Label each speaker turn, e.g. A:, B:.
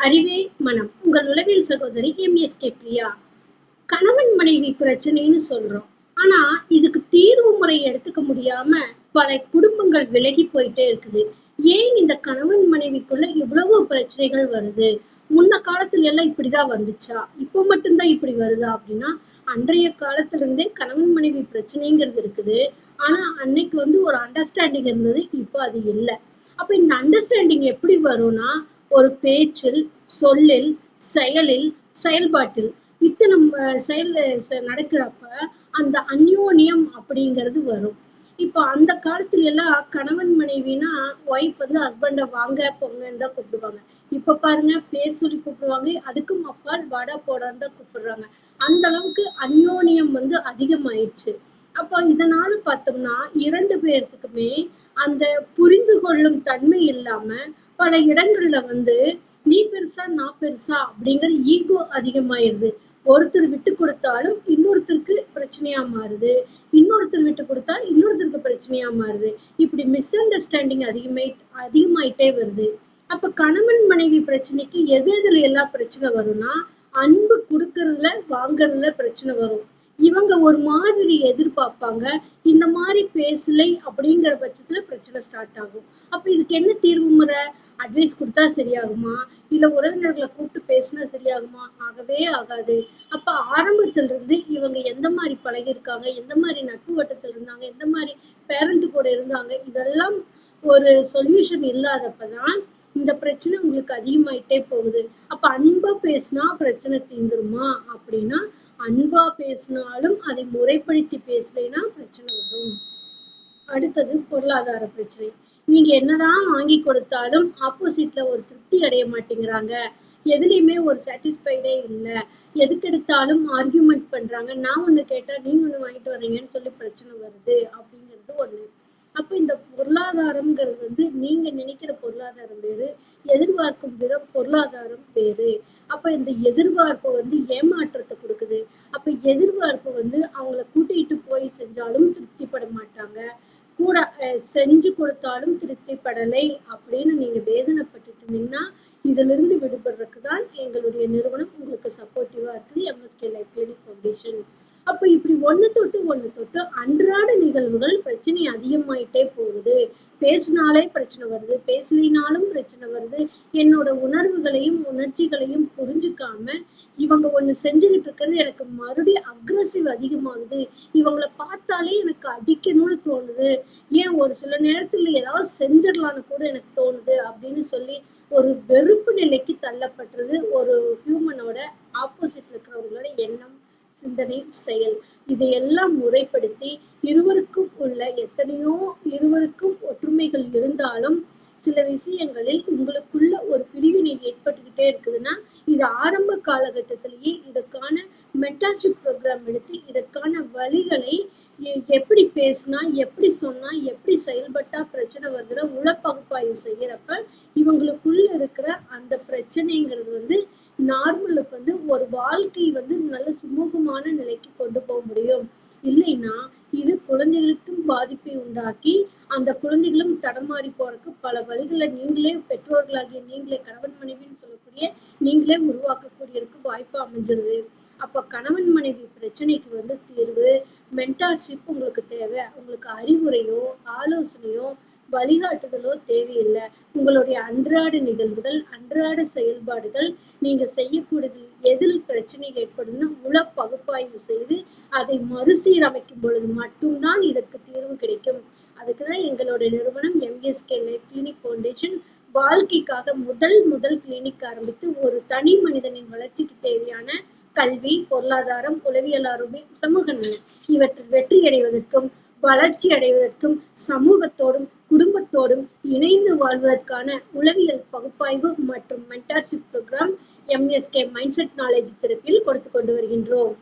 A: அறிவே மனம். உங்கள் உளவியல் சகோதரி எம்எஸ்கே பிரியா. கணவன் மனைவி பிரச்சனைன்னு சொல்றோம். ஆனா இதுக்கு தீர்வு முறை எடுத்துக்க முடியாம பல குடும்பங்கள் விலகி போயிட்டே இருக்குது. ஏன் இந்த கணவன் மனைவிக்குள்ள இவ்வளவு பிரச்சனைகள் வருது? முன்ன காலத்துல எல்லாம் இப்படிதான் வந்துச்சா? இப்ப மட்டும்தான் இப்படி வருதா அப்படின்னா, அன்றைய காலத்துல இருந்தே கணவன் மனைவி பிரச்சனைங்கிறது இருக்குது. ஆனா அன்னைக்கு ஒரு அண்டர்ஸ்டாண்டிங் இருந்தது. இப்ப அது இல்ல. அப்ப இந்த அண்டர்ஸ்டாண்டிங் எப்படி வரும்னா, ஒரு பேச்சில், சொல்லில், செயலில், செயல்பாட்டில் இத்தனை செயல் நடக்கிறப்ப அந்த அந்யோன்யம் அப்படிங்கிறது வரும். இப்போ அந்த காலத்துல எல்லாம் கணவன் மனைவினா ஒய்ஃப் ஹஸ்பண்ட வாங்க போங்கன்னு தான் கூப்பிடுவாங்க. இப்ப பாருங்க பேர் சொல்லி கூப்பிடுவாங்க. அதுக்கும் அப்பால் வாடா போடான்னு தான் கூப்பிடுறாங்க. அந்த அளவுக்கு அந்யோன்யம் அதிகமாயிடுச்சு. அப்போ இதனால பார்த்தோம்னா 2 பேர்த்துக்குமே அந்த புரிந்து கொள்ளும் தன்மை இல்லாம பல இடங்கள்ல நீ பெருசா நான் பெருசா அப்படிங்கிற ஈகோ அதிகமாயிருது. ஒருத்தர் விட்டு கொடுத்தாலும் இன்னொருத்தருக்கு பிரச்சனையா மாறுது. இன்னொருத்தர் விட்டு கொடுத்தா இன்னொருத்தருக்கு பிரச்சனையா மாறுது. இப்படி மிஸ் அண்டர்ஸ்டாண்டிங் அதிகமாயிட்டே வருது. அப்ப கணவன் மனைவி பிரச்சனைக்கு எதுல எல்லாம் பிரச்சனை வரும்னா, அன்பு கொடுக்கறதுல வாங்கறதுல பிரச்சனை வரும். இவங்க ஒரு மாதிரி எதிர்பார்ப்பாங்க. இந்த மாதிரி பேசலை அப்படிங்கிற பட்சத்துல பிரச்சனை ஸ்டார்ட் ஆகும். அப்ப இதுக்கு என்ன தீர்வு முறை? அட்வைஸ் கொடுத்தா சரியாகுமா? இல்ல உறவினர்களை கூப்பிட்டு பேசினா சரியாகுமா? ஆகவே ஆகாது. அப்ப ஆரம்பத்துல இருந்து இவங்க எந்த மாதிரி பழகியிருக்காங்க, எந்த மாதிரி நட்பு வட்டத்துல இருந்தாங்க, எந்த மாதிரி பேரண்ட் கூட இருந்தாங்க, இதெல்லாம் ஒரு சொல்யூஷன் இல்லாதப்பதான் இந்த பிரச்சனை உங்களுக்கு அதிகமாயிட்டே போகுது. அப்ப அன்பா பேசினா பிரச்சனை தீந்துருமா அப்படின்னா, அன்பா பேசினாலும் அதை முறைப்படுத்தி பேசலைன்னா பிரச்சனை வரும். அடுத்தது பொருளாதார பிரச்சனை. நீங்க என்னதான் வாங்கி கொடுத்தாலும் ஆப்போசிட்ல ஒரு திருப்தி அடைய மாட்டேங்கிறாங்க. எதுலயுமே ஒரு சாட்டிஸ்ஃபைடே இல்ல. எதுக்கெடுத்தாலும் ஆர்கியூமெண்ட் பண்றாங்க. நான் ஒண்ணு கேட்டா நீங்க ஒண்ணு வாங்கிட்டு வர்றீங்கன்னு சொல்லி பிரச்சனை வருது அப்படிங்கிறது ஒண்ணு. அப்ப இந்த பொருளாதாரம்ங்கிறது நீங்க நினைக்கிற பொருளாதாரம் வேறு, எதிர்பார்க்கும் பொருளாதாரம் வேறு. அப்ப இந்த எதிர்பார்ப்பு ஏமாற்றத்தை கொடுக்குது. அப்ப எதிர்பார்ப்பு அவங்கள கூட்டிட்டு போய் செஞ்சாலும் திருப்திப்பட மாட்டாங்க. கூட செஞ்சு கொடுத்தாலும் திருப்திப்படலை அப்படின்னு நீங்க வேதனைப்பட்டுட்டு இருந்தீங்கன்னா, இதுல இருந்து விடுபடுறதுக்கு தான் எங்களுடைய நிறுவனம் உங்களுக்கு சப்போர்ட்டிவா இருக்குது, எம்எஸ்கே லைஃப் கிளினிக் ஃபவுண்டேஷன். அப்ப இப்படி ஒண்ணு தொட்டு அன்றாட நிகழ்வுகள் பிரச்சனை அதிகமாயிட்டே போகுது. பேசினாலே பிரச்சனை வருது, பேசலினாலும் பிரச்சனை வருது. என்னோட உணர்வுகளையும் உணர்ச்சிகளையும் புரிஞ்சுக்காம இவங்க ஒண்ணு செஞ்சுக்கிட்டு இருக்கிறது எனக்கு மறுபடியும் அக்ரஸிவ் அதிகமாகுது. இவங்களை பார்த்தாலே எனக்கு அடிக்கணும்னு தோணுது. ஏன் ஒரு சில நேரத்துல ஏதாவது செஞ்சிடலான்னு கூட எனக்கு தோணுது அப்படின்னு சொல்லி ஒரு வெறுப்பு நிலைக்கு தள்ளப்பட்டது ஒரு ஹியூமனோட ஆப்போசிட்ல இருக்கிறவங்களோட எண்ணம், சிந்தனை, செயல். இதையெல்லாம் முறைப்படுத்தி இருவருக்கும் ஒற்றுமைகள் இருந்தாலும் சில விஷயங்களில் உங்களுக்குள்ள ஒரு பிரிவினை ஏற்பட்டுக்கிட்டே இருக்குதுன்னா, இது ஆரம்ப காலகட்டத்திலேயே இதற்கான மென்டார்ஷிப் ப்ரோக்ராம் எடுத்து இதற்கான வழிகளை எப்படி பேசினா, எப்படி சொன்னா, எப்படி செயல்பட்டா பிரச்சனை வருதுன்னா உள பகுப்பாய்வு செய்யறப்ப இவங்களுக்குள்ள இருக்கிற அந்த பிரச்சனைங்கிறது நார்மலுக்கு ஒரு வாழ்க்கை நல்ல சுமூகமான நிலைக்கு கொண்டு போக முடியும். இல்லைன்னா இது குழந்தைகளுக்கும் பாதிப்பை உண்டாக்கி அந்த குழந்தைகளும் தடமாறி போறதுக்கு பல வழிகளை நீங்களே பெற்றோர்களாகிய நீங்களே கணவன் மனைவின்னு சொல்லக்கூடிய நீங்களே உருவாக்கக்கூடியதுக்கு வாய்ப்பு அமைஞ்சிருது. அப்ப கணவன் மனைவி பிரச்சனைக்கு தீர்வு மென்டார்ஷிப் உங்களுக்கு தேவை. உங்களுக்கு அறிவுரையோ ஆலோசனையோ வழிகாட்டுதலோ தேவையில்லை. உங்களுடைய அன்றாட நிகழ்வுகள், அன்றாட செயல்பாடுகள், நீங்க செய்யக்கூடியது எதில் பிரச்சனை ஏற்படும்னு உள பகுப்பாய்வு செய்து அதை மறுசீரமைக்கும் பொழுது மட்டும்தான் இதற்கு தீர்வு கிடைக்கும். அதுக்குதான் எங்களோட நிறுவனம் எம்எஸ்கே லைஃப் கிளினிக் ஃபவுண்டேஷன் வாழ்க்கைக்காக முதல் கிளினிக் ஆரம்பித்து ஒரு தனி மனிதனின் வளர்ச்சிக்கு தேவையான கல்வி, பொருளாதாரம், உளவியல் ஆரோக்கியம், சமூக நலன் இவற்றில் வெற்றி அடைவதற்கும் வளர்ச்சி அடைவதற்கும் சமூகத்தோடும் குடும்பத்தோடும் இணைந்து வாழ்வதற்கான உளவியல் பகுப்பாய்வு மற்றும் mentorship programme MSK mind set knowledge தெரப்பியில் கொடுத்து கொண்டு வருகின்றோம்.